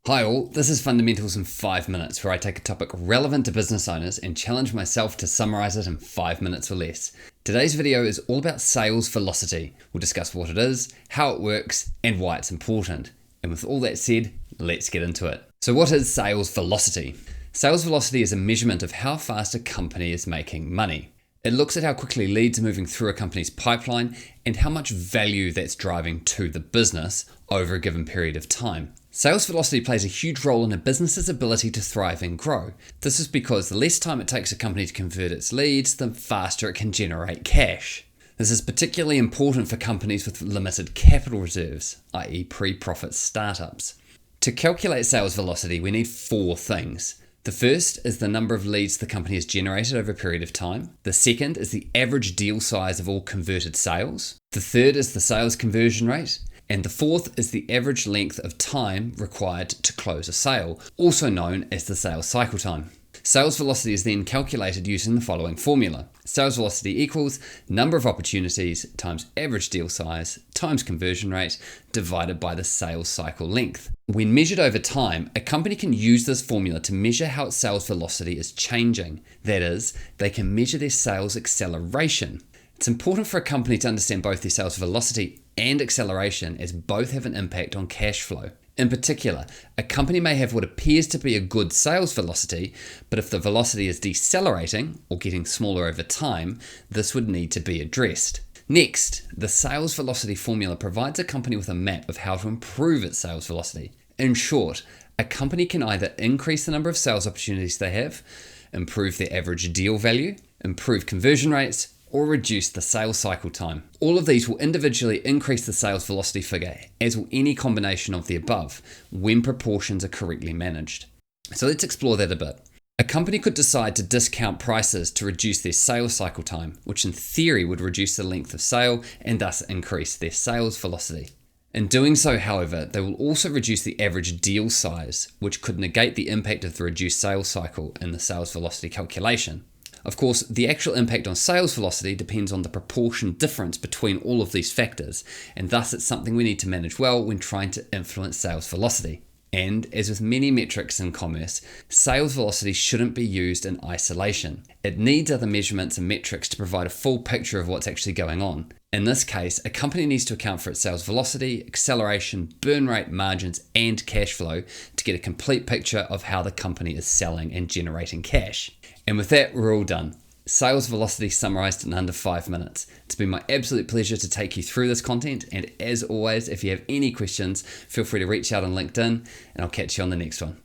Hi all, this is Fundamentals in 5 minutes, where I take a topic relevant to business owners and challenge myself to summarize it in 5 minutes or less. Today's video is all about sales velocity. We'll discuss what it is, how it works, and why it's important. And with all that said, let's get into it. So what is sales velocity? Sales velocity is a measurement of how fast a company is making money. It looks at how quickly leads are moving through a company's pipeline and how much value that's driving to the business over a given period of time. Sales velocity plays a huge role in a business's ability to thrive and grow. This is because the less time it takes a company to convert its leads, the faster it can generate cash. This is particularly important for companies with limited capital reserves, i.e. pre-profit startups. To calculate sales velocity, we need 4 things. The first is the number of leads the company has generated over a period of time. The second is the average deal size of all converted sales. The third is the sales conversion rate. And the fourth is the average length of time required to close a sale, also known as the sales cycle time. Sales velocity is then calculated using the following formula. Sales velocity equals number of opportunities times average deal size times conversion rate divided by the sales cycle length. When measured over time, a company can use this formula to measure how its sales velocity is changing. That is, they can measure their sales acceleration. It's important for a company to understand both their sales velocity and acceleration, as both have an impact on cash flow. In particular, a company may have what appears to be a good sales velocity, but if the velocity is decelerating or getting smaller over time, this would need to be addressed. Next, the sales velocity formula provides a company with a map of how to improve its sales velocity. In short, a company can either increase the number of sales opportunities they have, improve their average deal value, improve conversion rates, or reduce the sales cycle time. All of these will individually increase the sales velocity figure, as will any combination of the above, when proportions are correctly managed. So let's explore that a bit. A company could decide to discount prices to reduce their sales cycle time, which in theory would reduce the length of sale and thus increase their sales velocity. In doing so, however, they will also reduce the average deal size, which could negate the impact of the reduced sales cycle in the sales velocity calculation. Of course, the actual impact on sales velocity depends on the proportion difference between all of these factors, and thus it's something we need to manage well when trying to influence sales velocity. And as with many metrics in commerce, sales velocity shouldn't be used in isolation. It needs other measurements and metrics to provide a full picture of what's actually going on. In this case, a company needs to account for its sales velocity, acceleration, burn rate, margins, and cash flow to get a complete picture of how the company is selling and generating cash. And with that, we're all done. Sales velocity summarized in under 5 minutes. It's been my absolute pleasure to take you through this content, and as always, if you have any questions, feel free to reach out on LinkedIn, and I'll catch you on the next one.